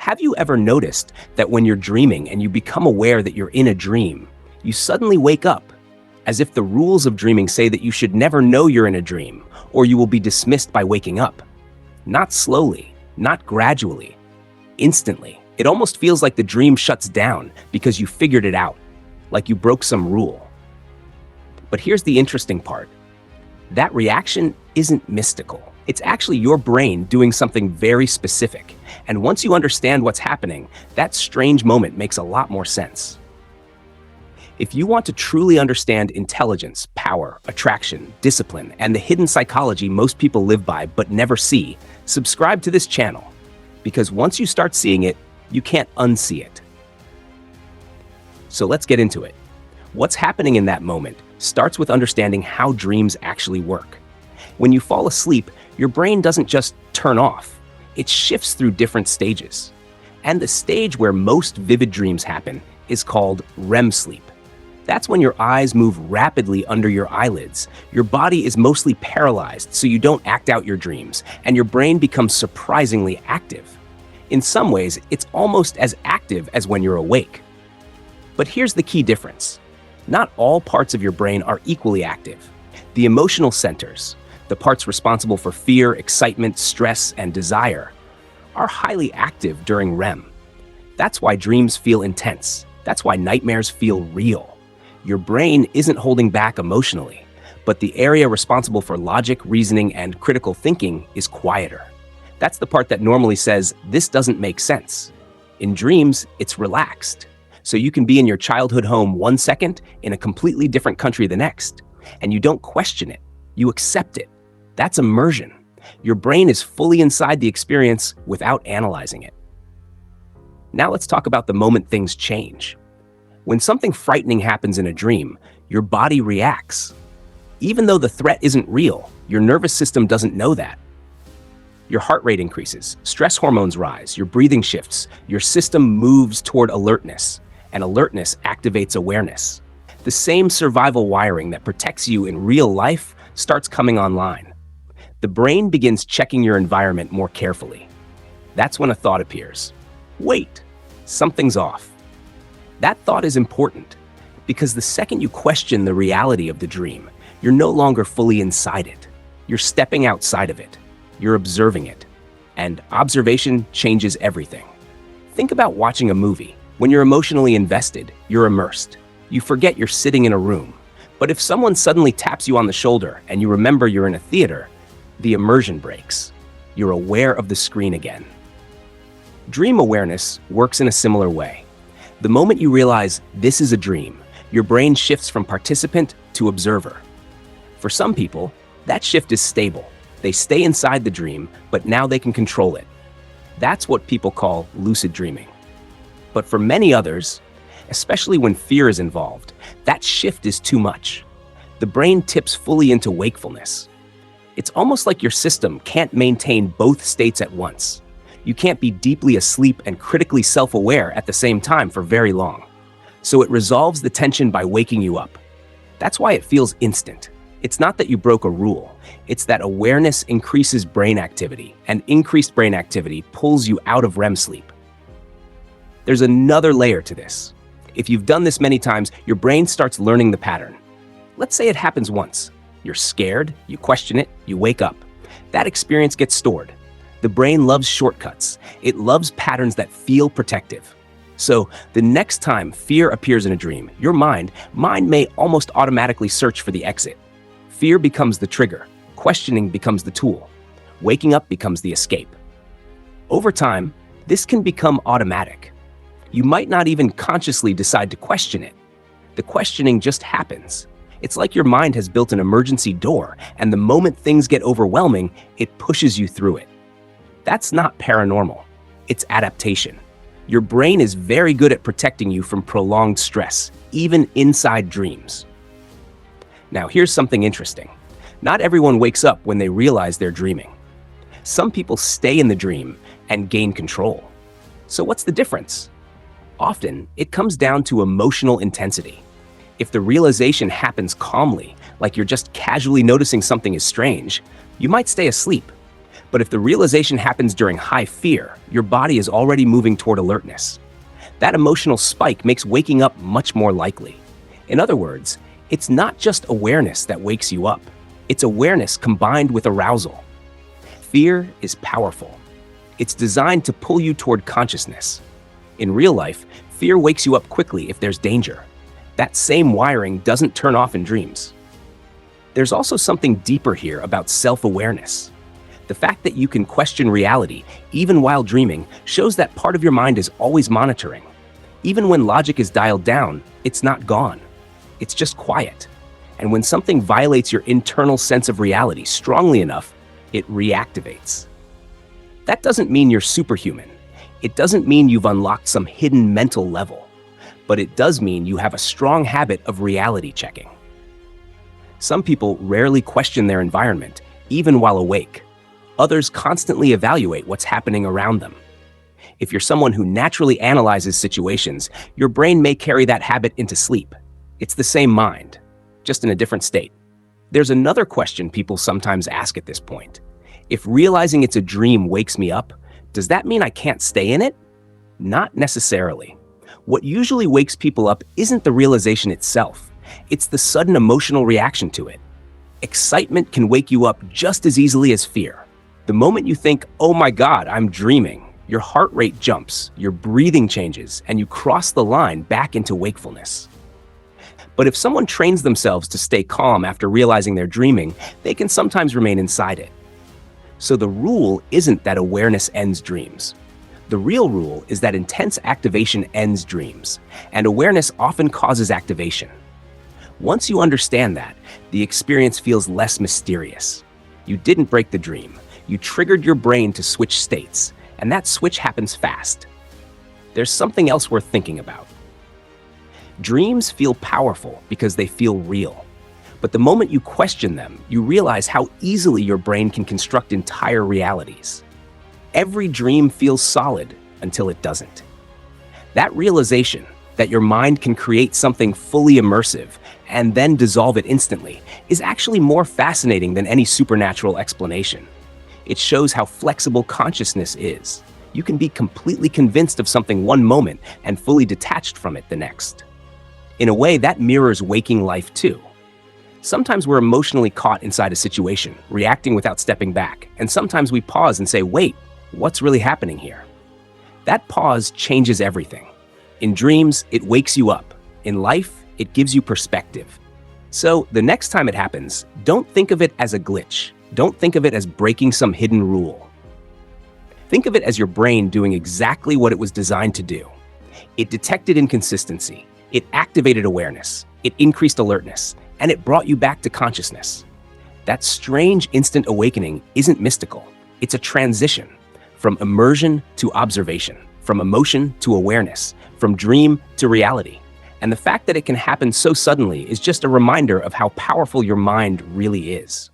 Have you ever noticed that when you're dreaming and you become aware that you're in a dream, you suddenly wake up, as if the rules of dreaming say that you should never know you're in a dream, or you will be dismissed by waking up? Not slowly, not gradually, instantly. It almost feels like the dream shuts down because you figured it out, like you broke some rule. But here's the interesting part. That reaction isn't mystical. It's actually your brain doing something very specific. And once you understand what's happening, that strange moment makes a lot more sense. If you want to truly understand intelligence, power, attraction, discipline, and the hidden psychology most people live by but never see, subscribe to this channel. Because once you start seeing it, you can't unsee it. So let's get into it. What's happening in that moment starts with understanding how dreams actually work. When you fall asleep, your brain doesn't just turn off. It shifts through different stages. And the stage where most vivid dreams happen is called REM sleep. That's when your eyes move rapidly under your eyelids. Your body is mostly paralyzed, so you don't act out your dreams, and your brain becomes surprisingly active. In some ways, it's almost as active as when you're awake. But here's the key difference. Not all parts of your brain are equally active. The emotional centers, the parts responsible for fear, excitement, stress, and desire, are highly active during REM. That's why dreams feel intense. That's why nightmares feel real. Your brain isn't holding back emotionally, but the area responsible for logic, reasoning, and critical thinking is quieter. That's the part that normally says, "This doesn't make sense." In dreams, it's relaxed. So you can be in your childhood home one second, in a completely different country the next, and you don't question it. You accept it. That's immersion. Your brain is fully inside the experience without analyzing it. Now let's talk about the moment things change. When something frightening happens in a dream, your body reacts. Even though the threat isn't real, your nervous system doesn't know that. Your heart rate increases, stress hormones rise, your breathing shifts, your system moves toward alertness, and alertness activates awareness. The same survival wiring that protects you in real life starts coming online. The brain begins checking your environment more carefully. That's when a thought appears. Wait, something's off. That thought is important because the second you question the reality of the dream, you're no longer fully inside it. You're stepping outside of it. You're observing it. And observation changes everything. Think about watching a movie. When you're emotionally invested, you're immersed. You forget you're sitting in a room. But if someone suddenly taps you on the shoulder and you remember you're in a theater, the immersion breaks. You're aware of the screen again. Dream awareness works in a similar way. The moment you realize this is a dream, your brain shifts from participant to observer. For some people, that shift is stable. They stay inside the dream, but now they can control it. That's what people call lucid dreaming. But for many others, especially when fear is involved, that shift is too much. The brain tips fully into wakefulness. It's almost like your system can't maintain both states at once. You can't be deeply asleep and critically self-aware at the same time for very long. So it resolves the tension by waking you up. That's why it feels instant. It's not that you broke a rule. It's that awareness increases brain activity, and increased brain activity pulls you out of REM sleep. There's another layer to this. If you've done this many times, your brain starts learning the pattern. Let's say it happens once. You're scared, you question it, you wake up. That experience gets stored. The brain loves shortcuts. It loves patterns that feel protective. So the next time fear appears in a dream, your mind may almost automatically search for the exit. Fear becomes the trigger. Questioning becomes the tool. Waking up becomes the escape. Over time, this can become automatic. You might not even consciously decide to question it. The questioning just happens. It's like your mind has built an emergency door, and the moment things get overwhelming, it pushes you through it. That's not paranormal. It's adaptation. Your brain is very good at protecting you from prolonged stress, even inside dreams. Now, here's something interesting. Not everyone wakes up when they realize they're dreaming. Some people stay in the dream and gain control. So what's the difference? Often, it comes down to emotional intensity. If the realization happens calmly, like you're just casually noticing something is strange, you might stay asleep. But if the realization happens during high fear, your body is already moving toward alertness. That emotional spike makes waking up much more likely. In other words, it's not just awareness that wakes you up. It's awareness combined with arousal. Fear is powerful. It's designed to pull you toward consciousness. In real life, fear wakes you up quickly if there's danger. That same wiring doesn't turn off in dreams. There's also something deeper here about self-awareness. The fact that you can question reality, even while dreaming, shows that part of your mind is always monitoring. Even when logic is dialed down, it's not gone. It's just quiet. And when something violates your internal sense of reality strongly enough, it reactivates. That doesn't mean you're superhuman. It doesn't mean you've unlocked some hidden mental level. But it does mean you have a strong habit of reality checking. Some people rarely question their environment, even while awake. Others constantly evaluate what's happening around them. If you're someone who naturally analyzes situations, your brain may carry that habit into sleep. It's the same mind, just in a different state. There's another question people sometimes ask at this point. If realizing it's a dream wakes me up, does that mean I can't stay in it? Not necessarily. What usually wakes people up isn't the realization itself. It's the sudden emotional reaction to it. Excitement can wake you up just as easily as fear. The moment you think, "Oh my God, I'm dreaming," your heart rate jumps, your breathing changes, and you cross the line back into wakefulness. But if someone trains themselves to stay calm after realizing they're dreaming, they can sometimes remain inside it. So the rule isn't that awareness ends dreams. The real rule is that intense activation ends dreams, and awareness often causes activation. Once you understand that, the experience feels less mysterious. You didn't break the dream. You triggered your brain to switch states, and that switch happens fast. There's something else worth thinking about. Dreams feel powerful because they feel real. But the moment you question them, you realize how easily your brain can construct entire realities. Every dream feels solid until it doesn't. That realization that your mind can create something fully immersive and then dissolve it instantly is actually more fascinating than any supernatural explanation. It shows how flexible consciousness is. You can be completely convinced of something one moment and fully detached from it the next. In a way, that mirrors waking life too. Sometimes we're emotionally caught inside a situation, reacting without stepping back, and sometimes we pause and say, "Wait, what's really happening here?" That pause changes everything. In dreams, it wakes you up. In life, it gives you perspective. So the next time it happens, don't think of it as a glitch. Don't think of it as breaking some hidden rule. Think of it as your brain doing exactly what it was designed to do. It detected inconsistency. It activated awareness. It increased alertness. And it brought you back to consciousness. That strange instant awakening isn't mystical. It's a transition from immersion to observation, from emotion to awareness, from dream to reality. And the fact that it can happen so suddenly is just a reminder of how powerful your mind really is.